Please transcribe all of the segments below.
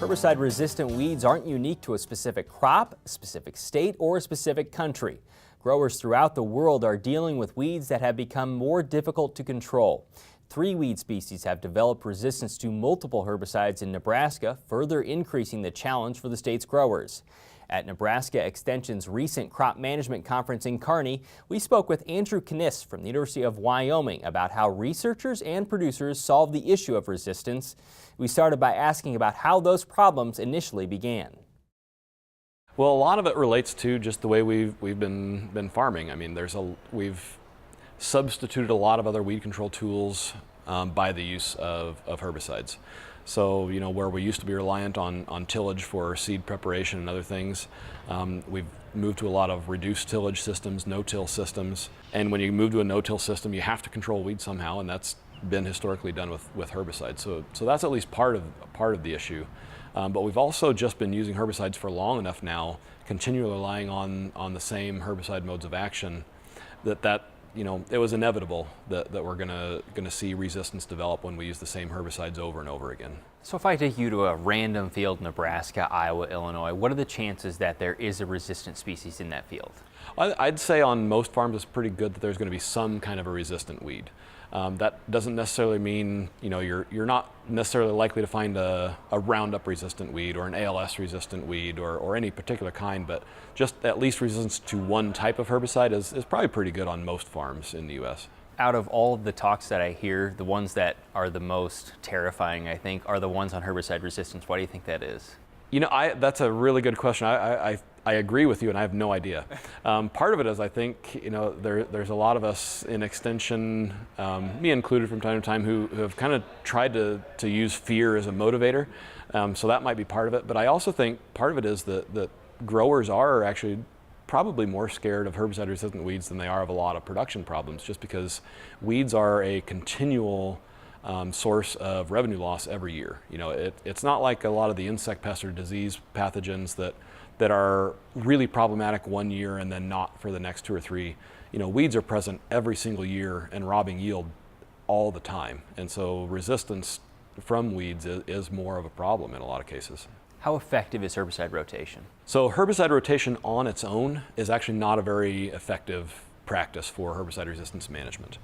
Herbicide-resistant weeds aren't unique to a specific crop, a specific state, or a specific country. Growers throughout the world are dealing with weeds that have become more difficult to control. 3 weed species have developed resistance to multiple herbicides in Nebraska, further increasing the challenge for the state's growers. At Nebraska Extension's recent crop management conference in Kearney, we spoke with Andrew Kniss from the University of Wyoming about how researchers and producers solve the issue of resistance. We started by asking about how those problems initially began. Well, a lot of it relates to just the way we've been farming. I mean, we've substituted a lot of other weed control tools by the use of herbicides. So, where we used to be reliant on tillage for seed preparation and other things, we've moved to a lot of reduced tillage systems, no-till systems. And when you move to a no-till system, you have to control weeds somehow, and that's been historically done with herbicides. So that's at least part of the issue. But we've also just been using herbicides for long enough now, continually relying on the same herbicide modes of action, that it was inevitable that we're gonna see resistance develop when we use the same herbicides over and over again. So if I take you to a random field, Nebraska, Iowa, Illinois, what are the chances that there is a resistant species in that field? I'd say on most farms it's pretty good that there's going to be some kind of a resistant weed. That doesn't necessarily mean you're not necessarily likely to find a Roundup resistant weed or an ALS resistant weed or any particular kind, but just at least resistance to one type of herbicide is probably pretty good on most farms in the U.S. Out of all of the talks that I hear, the ones that are the most terrifying, I think, are the ones on herbicide resistance. Why do you think that is? That's a really good question. I agree with you, and I have no idea. Part of it is I think there's a lot of us in extension, me included from time to time, who have kind of tried to use fear as a motivator. So that might be part of it. But I also think part of it is that growers are actually probably more scared of herbicide-resistant weeds than they are of a lot of production problems, just because weeds are a continual source of revenue loss every year. It's not like a lot of the insect pests or disease pathogens that are really problematic one year and then not for the next 2 or 3. Weeds are present every single year and robbing yield all the time. And so resistance from weeds is more of a problem in a lot of cases. How effective is herbicide rotation? So herbicide rotation on its own is actually not a very effective practice for herbicide resistance management.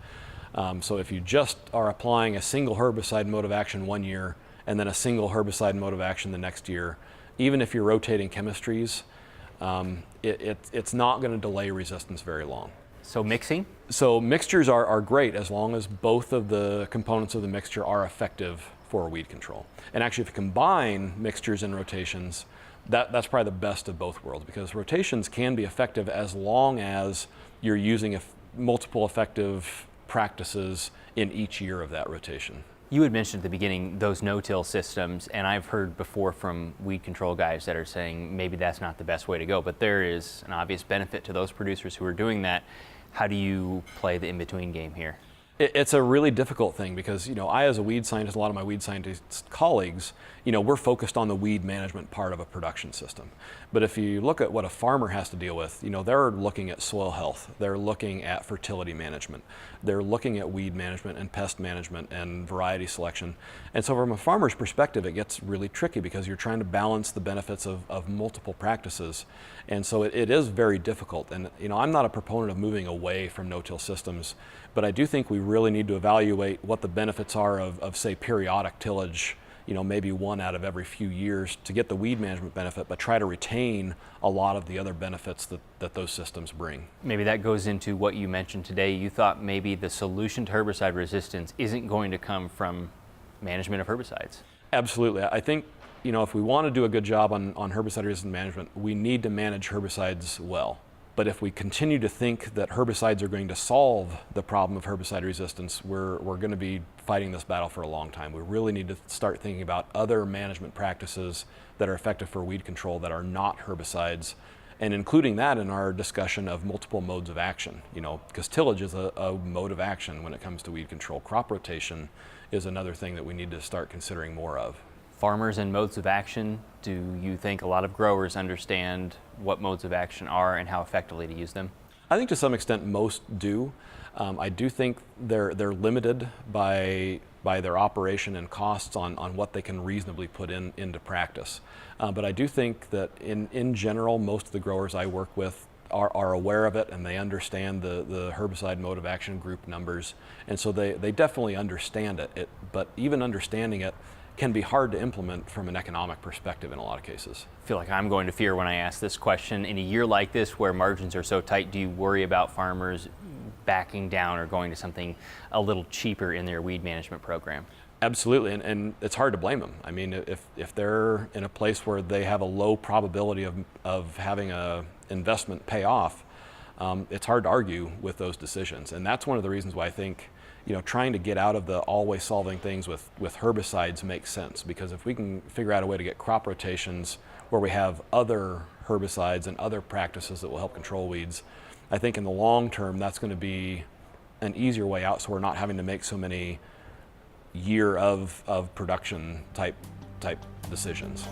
So if you just are applying a single herbicide mode of action one year and then a single herbicide mode of action the next year, even if you're rotating chemistries, it's not going to delay resistance very long. So mixing? So mixtures are great as long as both of the components of the mixture are effective for weed control. And actually, if you combine mixtures and rotations, that's probably the best of both worlds, because rotations can be effective as long as you're using multiple effective practices in each year of that rotation. You had mentioned at the beginning those no-till systems, and I've heard before from weed control guys that are saying maybe that's not the best way to go, but there is an obvious benefit to those producers who are doing that. How do you play the in-between game here? It's a really difficult thing because, I as a weed scientist, a lot of my weed scientist colleagues, we're focused on the weed management part of a production system. But if you look at what a farmer has to deal with, they're looking at soil health, they're looking at fertility management, they're looking at weed management and pest management and variety selection. And so from a farmer's perspective, it gets really tricky because you're trying to balance the benefits of multiple practices. And so it is very difficult. And, I'm not a proponent of moving away from no-till systems, but I do think we really need to evaluate what the benefits are of say, periodic tillage, maybe one out of every few years to get the weed management benefit, but try to retain a lot of the other benefits that those systems bring. Maybe that goes into what you mentioned today. You thought maybe the solution to herbicide resistance isn't going to come from management of herbicides. Absolutely. I think, if we want to do a good job on herbicide resistant management, we need to manage herbicides well. But if we continue to think that herbicides are going to solve the problem of herbicide resistance, we're going to be fighting this battle for a long time. We really need to start thinking about other management practices that are effective for weed control that are not herbicides, and including that in our discussion of multiple modes of action. Because tillage is a mode of action when it comes to weed control. Crop rotation is another thing that we need to start considering more of. Farmers and modes of action, do you think a lot of growers understand what modes of action are and how effectively to use them? I think to some extent most do. I do think they're limited by their operation and costs on what they can reasonably put into practice. But I do think that in general, most of the growers I work with are aware of it, and they understand the herbicide mode of action group numbers, and so they definitely understand it. But even understanding it can be hard to implement from an economic perspective in a lot of cases. I feel like I'm going to fear when I ask this question. In a year like this where margins are so tight, do you worry about farmers backing down or going to something a little cheaper in their weed management program? Absolutely, and it's hard to blame them. I mean, if they're in a place where they have a low probability of having a investment pay off, it's hard to argue with those decisions. And that's one of the reasons why I think, trying to get out of the always solving things with herbicides makes sense, because if we can figure out a way to get crop rotations where we have other herbicides and other practices that will help control weeds, I think in the long term that's going to be an easier way out, so we're not having to make so many year of production type decisions.